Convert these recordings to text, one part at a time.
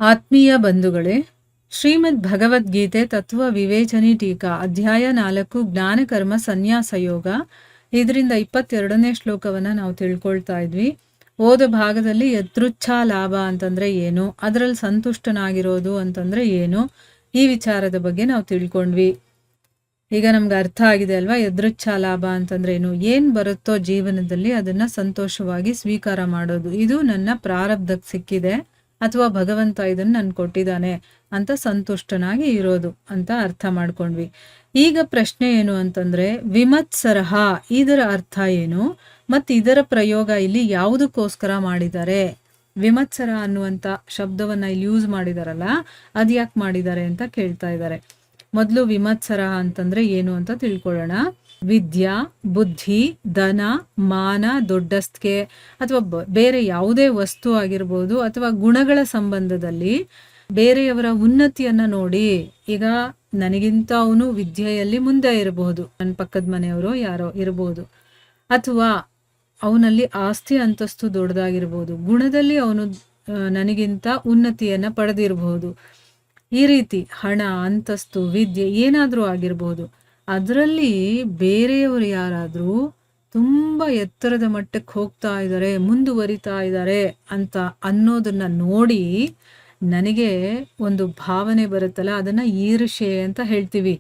ಆತ್ಮೀಯ ಬಂಧುಗಳೇ, ಶ್ರೀಮದ್ ಭಗವದ್ಗೀತೆ ತತ್ವ ವಿವೇಚನೆ ಟೀಕಾ ಅಧ್ಯಾಯ 4 ಜ್ಞಾನಕರ್ಮ ಸನ್ಯಾಸ ಯೋಗ. ಇದರಿಂದ 22ನೇ ಶ್ಲೋಕವನ್ನು ನಾವು ತಿಳ್ಕೊಳ್ತಾ ಇದ್ವಿ. ಓದ ಭಾಗದಲ್ಲಿ ಯದೃಚ್ಛಾ ಲಾಭ ಅಂತಂದ್ರೆ ಏನು, ಅದರಲ್ಲಿ ಸಂತುಷ್ಟನಾಗಿರೋದು ಅಂತಂದ್ರೆ ಏನು, ಈ ವಿಚಾರದ ಬಗ್ಗೆ ನಾವು ತಿಳ್ಕೊಂಡ್ವಿ. ಈಗ ನಮ್ಗೆ ಅರ್ಥ ಆಗಿದೆ ಅಲ್ವಾ, ಯದೃಚ್ಛಾ ಲಾಭ ಅಂತಂದ್ರೆ ಏನು ಬರುತ್ತೋ ಜೀವನದಲ್ಲಿ ಅದನ್ನ ಸಂತೋಷವಾಗಿ ಸ್ವೀಕಾರ ಮಾಡೋದು. ಇದು ನನ್ನ ಪ್ರಾರಬ್ಧಕ್ಕೆ ಸಿಕ್ಕಿದೆ ಅಥವಾ ಭಗವಂತ ಇದನ್ನ ನನ್ ಕೊಟ್ಟಿದ್ದಾನೆ ಅಂತ ಸಂತುಷ್ಟನಾಗಿ ಇರೋದು ಅಂತ ಅರ್ಥ ಮಾಡ್ಕೊಂಡ್ವಿ. ಈಗ ಪ್ರಶ್ನೆ ಏನು ಅಂತಂದ್ರೆ, ವಿಮತ್ಸರಹ ಇದರ ಅರ್ಥ ಏನು ಮತ್ತು ಇದರ ಪ್ರಯೋಗ ಇಲ್ಲಿ ಯಾವುದಕ್ಕೋಸ್ಕರ ಮಾಡಿದ್ದಾರೆ? ವಿಮತ್ಸರ ಅನ್ನುವಂಥ ಶಬ್ದವನ್ನ ಇಲ್ಲಿ ಯೂಸ್ ಮಾಡಿದಾರಲ್ಲ, ಅದು ಯಾಕೆ ಮಾಡಿದ್ದಾರೆ ಅಂತ ಕೇಳ್ತಾ ಇದ್ದಾರೆ. ಮೊದಲು ವಿಮತ್ಸರ ಅಂತಂದ್ರೆ ಏನು ಅಂತ ತಿಳ್ಕೊಳ್ಳೋಣ. ವಿದ್ಯಾ, ಬುದ್ಧಿ, ಧನ, ಮಾನ, ದೊಡ್ಡಸ್ತಿಕೆ ಅಥವಾ ಬೇರೆ ಯಾವುದೇ ವಸ್ತು ಆಗಿರ್ಬೋದು ಅಥವಾ ಗುಣಗಳ ಸಂಬಂಧದಲ್ಲಿ ಬೇರೆಯವರ ಉನ್ನತಿಯನ್ನ ನೋಡಿ, ಈಗ ನನಗಿಂತ ಅವನು ವಿದ್ಯೆಯಲ್ಲಿ ಮುಂದೆ ಇರಬಹುದು, ನನ್ನ ಪಕ್ಕದ ಮನೆಯವರು ಯಾರೋ ಇರಬಹುದು, ಅಥವಾ ಅವನಲ್ಲಿ ಆಸ್ತಿ ಅಂತಸ್ತು ದೊಡ್ಡದಾಗಿರ್ಬೋದು, ಗುಣದಲ್ಲಿ ಅವನು ನನಗಿಂತ ಉನ್ನತಿಯನ್ನ ಪಡೆದಿರಬಹುದು. ಈ ರೀತಿ ಹಣ, ಅಂತಸ್ತು, ವಿದ್ಯೆ ಏನಾದರೂ ಆಗಿರ್ಬೋದು. ಅದರಲ್ಲಿ ಬೇರೆಯವರು ಯಾರಾದರೂ ತುಂಬ ಎತ್ತರದ ಮಟ್ಟಕ್ಕೆ ಹೋಗ್ತಾ ಇದ್ದಾರೆ, ಮುಂದುವರಿತಾ ಇದ್ದಾರೆ ಅಂತ ಅನ್ನೋದನ್ನ ನೋಡಿ ನನಗೆ ಒಂದು ಭಾವನೆ ಬರುತ್ತಲ್ಲ, ಅದನ್ನ ಈರ್ಷೆ ಅಂತ ಹೇಳ್ತೀವಿ.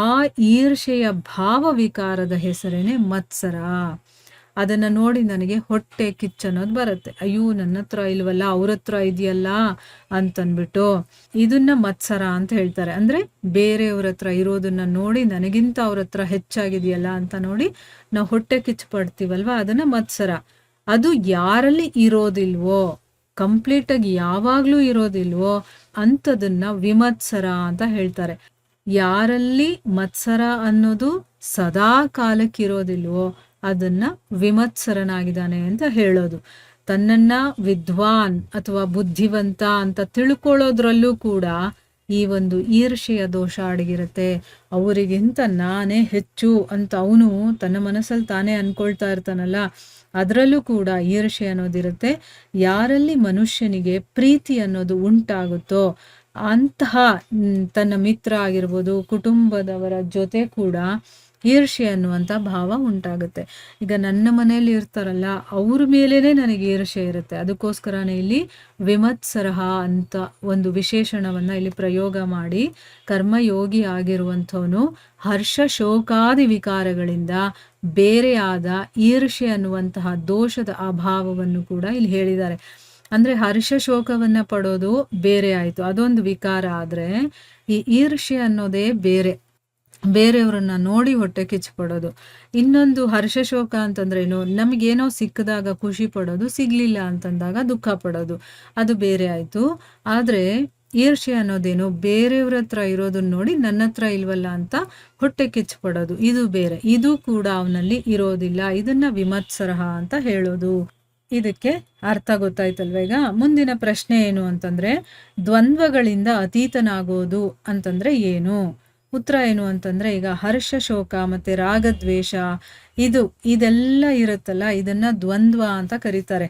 ಆ ಈರ್ಷೆಯ ಭಾವ ವಿಕಾರದ ಹೆಸರೇನೆ ಮತ್ಸರ. ಅದನ್ನ ನೋಡಿ ನನಗೆ ಹೊಟ್ಟೆ ಕಿಚ್ಚನ್ನೋದು ಬರುತ್ತೆ. ಅಯ್ಯೋ, ನನ್ನ ಹತ್ರ ಇಲ್ವಲ್ಲ, ಅವ್ರ ಹತ್ರ ಇದೆಯಲ್ಲ ಅಂತನ್ಬಿಟ್ಟು ಇದನ್ನ ಮತ್ಸರ ಅಂತ ಹೇಳ್ತಾರೆ. ಅಂದ್ರೆ ಬೇರೆಯವ್ರ ಹತ್ರ ಇರೋದನ್ನ ನೋಡಿ ನನಗಿಂತ ಅವ್ರ ಹತ್ರ ಹೆಚ್ಚಾಗಿದೆಯಲ್ಲ ಅಂತ ನೋಡಿ ನಾವು ಹೊಟ್ಟೆ ಕಿಚ್ಚು ಪಡ್ತೀವಲ್ವ, ಅದನ್ನ ಮತ್ಸರ. ಅದು ಯಾರಲ್ಲಿ ಇರೋದಿಲ್ವೋ, ಕಂಪ್ಲೀಟ್ ಆಗಿ ಯಾವಾಗ್ಲೂ ಇರೋದಿಲ್ವೋ ಅಂಥದನ್ನ ವಿಮತ್ಸರ ಅಂತ ಹೇಳ್ತಾರೆ. ಯಾರಲ್ಲಿ ಮತ್ಸರ ಅನ್ನೋದು ಸದಾ ಕಾಲಕ್ಕಿರೋದಿಲ್ವೋ ಅದನ್ನ ವಿಮತ್ಸರನಾಗಿದ್ದಾನೆ ಅಂತ ಹೇಳೋದು. ತನ್ನನ್ನ ವಿದ್ವಾನ್ ಅಥವಾ ಬುದ್ಧಿವಂತ ಅಂತ ತಿಳ್ಕೊಳ್ಳೋದ್ರಲ್ಲೂ ಕೂಡ ಈ ಒಂದು ಈರ್ಷೆಯ ದೋಷ ಅಡಗಿರುತ್ತೆ. ಅವರಿಗಿಂತ ನಾನೇ ಹೆಚ್ಚು ಅಂತ ಅವನು ತನ್ನ ಮನಸ್ಸಲ್ಲಿ ತಾನೇ ಅನ್ಕೊಳ್ತಾ ಇರ್ತಾನಲ್ಲ, ಅದರಲ್ಲೂ ಕೂಡ ಈರ್ಷೆ ಅನ್ನೋದಿರುತ್ತೆ. ಯಾರಲ್ಲಿ ಮನುಷ್ಯನಿಗೆ ಪ್ರೀತಿ ಅನ್ನೋದು ಉಂಟಾಗುತ್ತೋ ಅಂತಹ ತನ್ನ ಮಿತ್ರ ಆಗಿರ್ಬೋದು, ಕುಟುಂಬದವರ ಜೊತೆ ಕೂಡ ಈರ್ಷೆ ಅನ್ನುವಂಥ ಭಾವ ಉಂಟಾಗುತ್ತೆ. ಈಗ ನನ್ನ ಮನೆಯಲ್ಲಿ ಇರ್ತಾರಲ್ಲ, ಅವ್ರ ಮೇಲೇನೆ ನನಗೆ ಈರ್ಷೆ ಇರುತ್ತೆ. ಅದಕ್ಕೋಸ್ಕರನೇ ಇಲ್ಲಿ ವಿಮತ್ಸರಹ ಅಂತ ಒಂದು ವಿಶೇಷಣವನ್ನ ಇಲ್ಲಿ ಪ್ರಯೋಗ ಮಾಡಿ ಕರ್ಮಯೋಗಿ ಆಗಿರುವಂಥವನು ಹರ್ಷ ಶೋಕಾದಿ ವಿಕಾರಗಳಿಂದ ಬೇರೆಯಾದ ಈರ್ಷೆ ಅನ್ನುವಂತಹ ದೋಷದ ಅಭಾವವನ್ನು ಕೂಡ ಇಲ್ಲಿ ಹೇಳಿದ್ದಾರೆ. ಅಂದ್ರೆ ಹರ್ಷ ಶೋಕವನ್ನ ಪಡೋದು ಬೇರೆ ಆಯ್ತು, ಅದೊಂದು ವಿಕಾರ. ಆದ್ರೆ ಈ ಈರ್ಷೆ ಅನ್ನೋದೇ ಬೇರೆ, ಬೇರೆಯವ್ರನ್ನ ನೋಡಿ ಹೊಟ್ಟೆ ಕಿಚ್ಚು ಪಡೋದು. ಇನ್ನೊಂದು ಹರ್ಷ ಶೋಕ ಅಂತಂದ್ರೇನು, ನಮಗೇನೋ ಸಿಕ್ಕದಾಗ ಖುಷಿ ಪಡೋದು, ಸಿಗ್ಲಿಲ್ಲ ಅಂತಂದಾಗ ದುಃಖ ಪಡೋದು, ಅದು ಬೇರೆ ಆಯ್ತು. ಆದ್ರೆ ಈರ್ಷೆ ಅನ್ನೋದೇನು, ಬೇರೆಯವ್ರ ಹತ್ರ ಇರೋದನ್ನ ನೋಡಿ ನನ್ನ ಹತ್ರ ಇಲ್ವಲ್ಲ ಅಂತ ಹೊಟ್ಟೆ ಕಿಚ್ಚು ಪಡೋದು, ಇದು ಬೇರೆ. ಇದು ಕೂಡ ಅವನಲ್ಲಿ ಇರೋದಿಲ್ಲ. ಇದನ್ನ ವಿಮತ್ಸರಹ ಅಂತ ಹೇಳೋದು. ಇದಕ್ಕೆ ಅರ್ಥ ಗೊತ್ತಾಯ್ತಲ್ವ? ಈಗ ಮುಂದಿನ ಪ್ರಶ್ನೆ ಏನು ಅಂತಂದ್ರೆ, ದ್ವಂದ್ವಗಳಿಂದ ಅತೀತನಾಗೋದು ಅಂತಂದ್ರೆ ಏನು? ಉತ್ತರ ಏನು ಅಂತಂದ್ರೆ, ಈಗ ಹರ್ಷ ಶೋಕ ಮತ್ತೆ ರಾಗದ್ವೇಷ ಇದೆಲ್ಲ ಇರುತ್ತಲ್ಲ, ಇದನ್ನ ದ್ವಂದ್ವ ಅಂತ ಕರೀತಾರೆ.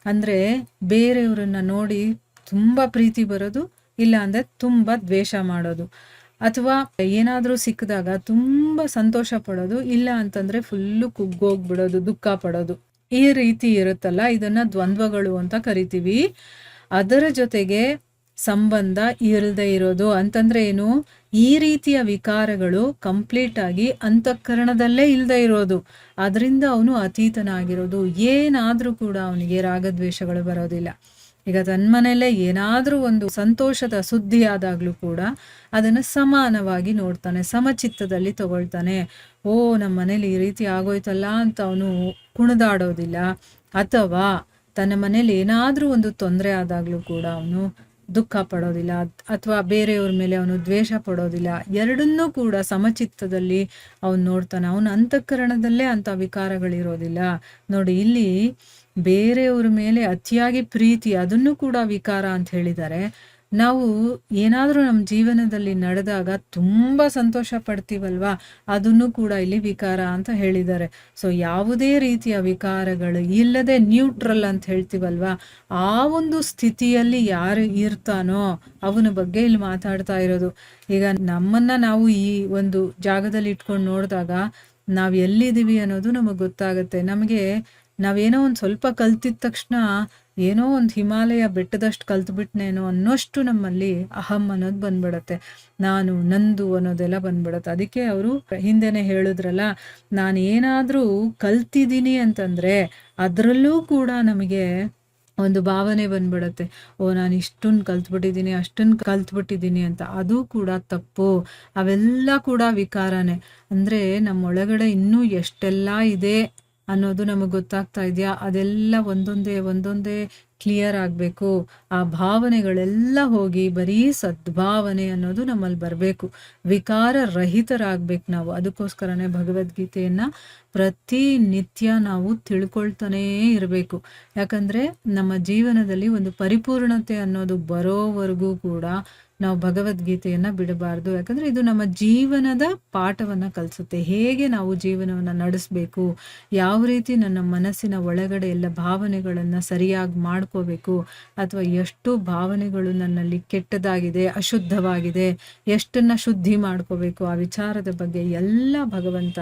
ಅಂದ್ರೆ ಬೇರೆಯವ್ರನ್ನ ನೋಡಿ ತುಂಬಾ ಪ್ರೀತಿ ಬರೋದು, ಇಲ್ಲ ಅಂದ್ರೆ ತುಂಬಾ ದ್ವೇಷ ಮಾಡೋದು, ಅಥವಾ ಏನಾದ್ರೂ ಸಿಕ್ಕಿದಾಗ ತುಂಬಾ ಸಂತೋಷ ಪಡೋದು, ಇಲ್ಲ ಅಂತಂದ್ರೆ ಫುಲ್ಲು ಕುಗ್ಗೋಗ್ಬಿಡೋದು, ದುಃಖ ಪಡೋದು. ಈ ರೀತಿ ಇರುತ್ತಲ್ಲ, ಇದನ್ನ ದ್ವಂದ್ವಗಳು ಅಂತ ಕರಿತೀವಿ. ಅದರ ಜೊತೆಗೆ ಸಂಬಂಧ ಇಲ್ಲದೆ ಇರೋದು ಅಂತಂದ್ರೆ ಏನು, ಈ ರೀತಿಯ ವಿಕಾರಗಳು ಕಂಪ್ಲೀಟ್ ಆಗಿ ಅಂತಃಕರಣದಲ್ಲೇ ಇಲ್ಲದೆ ಇರೋದು, ಅದರಿಂದ ಅವನು ಅತೀತನಾಗಿರೋದು. ಏನಾದ್ರೂ ಕೂಡ ಅವನಿಗೆ ರಾಗದ್ವೇಷಗಳು ಬರೋದಿಲ್ಲ. ಈಗ ತನ್ನ ಮನೆಯಲ್ಲೇ ಏನಾದ್ರೂ ಒಂದು ಸಂತೋಷದ ಸುದ್ದಿ ಆದಾಗ್ಲೂ ಕೂಡ ಅದನ್ನ ಸಮಾನವಾಗಿ ನೋಡ್ತಾನೆ, ಸಮಚಿತ್ತದಲ್ಲಿ ತಗೊಳ್ತಾನೆ. ಓ, ನಮ್ಮ ಮನೇಲಿ ಈ ರೀತಿ ಆಗೋಯ್ತಲ್ಲ ಅಂತ ಅವನು ಕುಣಿದಾಡೋದಿಲ್ಲ. ಅಥವಾ ತನ್ನ ಮನೇಲಿ ಏನಾದ್ರೂ ಒಂದು ತೊಂದರೆ ಆದಾಗ್ಲೂ ಕೂಡ ಅವನು ದುಃಖ ಪಡೋದಿಲ್ಲ, ಅಥವಾ ಬೇರೆಯವ್ರ ಮೇಲೆ ಅವನು ದ್ವೇಷ ಪಡೋದಿಲ್ಲ. ಎರಡನ್ನೂ ಕೂಡ ಸಮಚಿತ್ತದಲ್ಲಿ ಅವನು ನೋಡ್ತಾನೆ. ಅವನ ಅಂತಃಕರಣದಲ್ಲೇ ಅಂತ ವಿಕಾರಗಳಿರೋದಿಲ್ಲ. ನೋಡಿ, ಇಲ್ಲಿ ಬೇರೆಯವ್ರ ಮೇಲೆ ಅತಿಯಾಗಿ ಪ್ರೀತಿ, ಅದನ್ನು ಕೂಡ ವಿಕಾರ ಅಂತ ಹೇಳಿದ್ದಾರೆ. ನಾವು ಏನಾದರೂ ನಮ್ಮ ಜೀವನದಲ್ಲಿ ನಡೆದಾಗ ತುಂಬ ಸಂತೋಷ ಪಡ್ತೀವಲ್ವಾ, ಅದನ್ನು ಕೂಡ ಇಲ್ಲಿ ವಿಕಾರ ಅಂತ ಹೇಳಿದ್ದಾರೆ. ಸೊ ಯಾವುದೇ ರೀತಿಯ ವಿಕಾರಗಳು ಇಲ್ಲದೆ ನ್ಯೂಟ್ರಲ್ ಅಂತ ಹೇಳ್ತೀವಲ್ವಾ, ಆ ಒಂದು ಸ್ಥಿತಿಯಲ್ಲಿ ಯಾರು ಇರ್ತಾನೋ ಅವನ ಬಗ್ಗೆ ಇಲ್ಲಿ ಮಾತಾಡ್ತಾ ಇರೋದು. ಈಗ ನಮ್ಮನ್ನ ನಾವು ಈ ಒಂದು ಜಾಗದಲ್ಲಿ ಇಟ್ಕೊಂಡು ನೋಡಿದಾಗ ನಾವು ಎಲ್ಲಿದ್ದೀವಿ ಅನ್ನೋದು ನಮಗೆ ಗೊತ್ತಾಗುತ್ತೆ. ನಮಗೆ ನಾವೇನೋ ಒಂದು ಸ್ವಲ್ಪ ಕಲ್ತಿದ ತಕ್ಷಣ ಏನೋ ಒಂದು ಹಿಮಾಲಯ ಬೆಟ್ಟದಷ್ಟು ಕಲ್ತ್ಬಿಟ್ನೇನೋ ಅನ್ನೋಷ್ಟು ನಮ್ಮಲ್ಲಿ ಅಹಂ ಅನ್ನೋದು ಬಂದ್ಬಿಡತ್ತೆ, ನಾನು ನಂದು ಅನ್ನೋದೆಲ್ಲ ಬಂದ್ಬಿಡತ್ತೆ. ಅದಕ್ಕೆ ಅವರು ಹಿಂದೆನೆ ಹೇಳಿದ್ರಲ್ಲ, ನಾನು ಏನಾದರೂ ಕಲ್ತಿದ್ದೀನಿ ಅಂತಂದರೆ ಅದರಲ್ಲೂ ಕೂಡ ನಮಗೆ ಒಂದು ಭಾವನೆ ಬಂದ್ಬಿಡತ್ತೆ, ಓ ನಾನು ಇಷ್ಟನ್ನು ಕಲ್ತ್ಬಿಟ್ಟಿದ್ದೀನಿ, ಅಷ್ಟನ್ನು ಕಲ್ತ್ಬಿಟ್ಟಿದ್ದೀನಿ ಅಂತ. ಅದು ಕೂಡ ತಪ್ಪು. ಅವೆಲ್ಲ ಕೂಡ ವಿಕಾರನೇ. ಅಂದರೆ ನಮ್ಮೊಳಗಡೆ ಇನ್ನೂ ಎಷ್ಟೆಲ್ಲ ಇದೆ ಅನ್ನೋದು ನಮಗೆ ಗೊತ್ತಾಗ್ತಾ ಇದೆಯಾ, ಅದೆಲ್ಲ ಒಂದೊಂದೇ ಕ್ಲಿಯರ್ ಆಗಬೇಕು. ಆ ಭಾವನೆಗಳೆಲ್ಲ ಹೋಗಿ ಬರೀ ಸದ್ಭಾವನೆ ಅನ್ನೋದು ನಮ್ಮಲ್ಲಿ ಬರಬೇಕು. ವಿಕಾರ ರಹಿತರಾಗಬೇಕು ನಾವು. ಅದಕ್ಕೋಸ್ಕರನೇ ಭಗವದ್ಗೀತೆಯನ್ನು ಪ್ರತಿನಿತ್ಯ ನಾವು ತಿಳ್ಕೊಳ್ತಾನೇ ಇರಬೇಕು. ಯಾಕಂದರೆ ನಮ್ಮ ಜೀವನದಲ್ಲಿ ಒಂದು ಪರಿಪೂರ್ಣತೆ ಅನ್ನೋದು ಬರೋವರೆಗೂ ಕೂಡ ನಾವು ಭಗವದ್ಗೀತೆಯನ್ನು ಬಿಡಬಾರ್ದು. ಯಾಕಂದರೆ ಇದು ನಮ್ಮ ಜೀವನದ ಪಾಠವನ್ನು ಕಲಿಸುತ್ತೆ. ಹೇಗೆ ನಾವು ಜೀವನವನ್ನು ನಡೆಸಬೇಕು, ಯಾವ ರೀತಿ ನನ್ನ ಮನಸ್ಸಿನ ಒಳಗಡೆ ಎಲ್ಲ ಭಾವನೆಗಳನ್ನು ಸರಿಯಾಗಿ ಮಾಡ್ಕೋಬೇಕು, ಅಥವಾ ಎಷ್ಟು ಭಾವನೆಗಳು ನನ್ನಲ್ಲಿ ಕೆಟ್ಟದಾಗಿದೆ, ಅಶುದ್ಧವಾಗಿದೆ, ಎಷ್ಟನ್ನು ಶುದ್ಧಿ ಮಾಡ್ಕೋಬೇಕು, ಆ ವಿಚಾರದ ಬಗ್ಗೆ ಎಲ್ಲ ಭಗವಂತ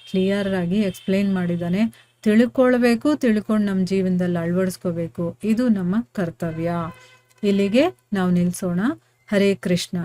ಕ್ಲಿಯರ್ ಆಗಿ ಎಕ್ಸ್ಪ್ಲೇನ್ ಮಾಡಿದ್ದಾನೆ. ತಿಳ್ಕೊಳ್ಬೇಕು, ತಿಳ್ಕೊಂಡು ನಮ್ಮ ಜೀವನದಲ್ಲಿ ಅಳವಡಿಸ್ಕೋಬೇಕು. ಇದು ನಮ್ಮ ಕರ್ತವ್ಯ. ಇಲ್ಲಿಗೆ ನಾವು ನಿಲ್ಲಿಸೋಣ. ಹರೇ ಕೃಷ್ಣ.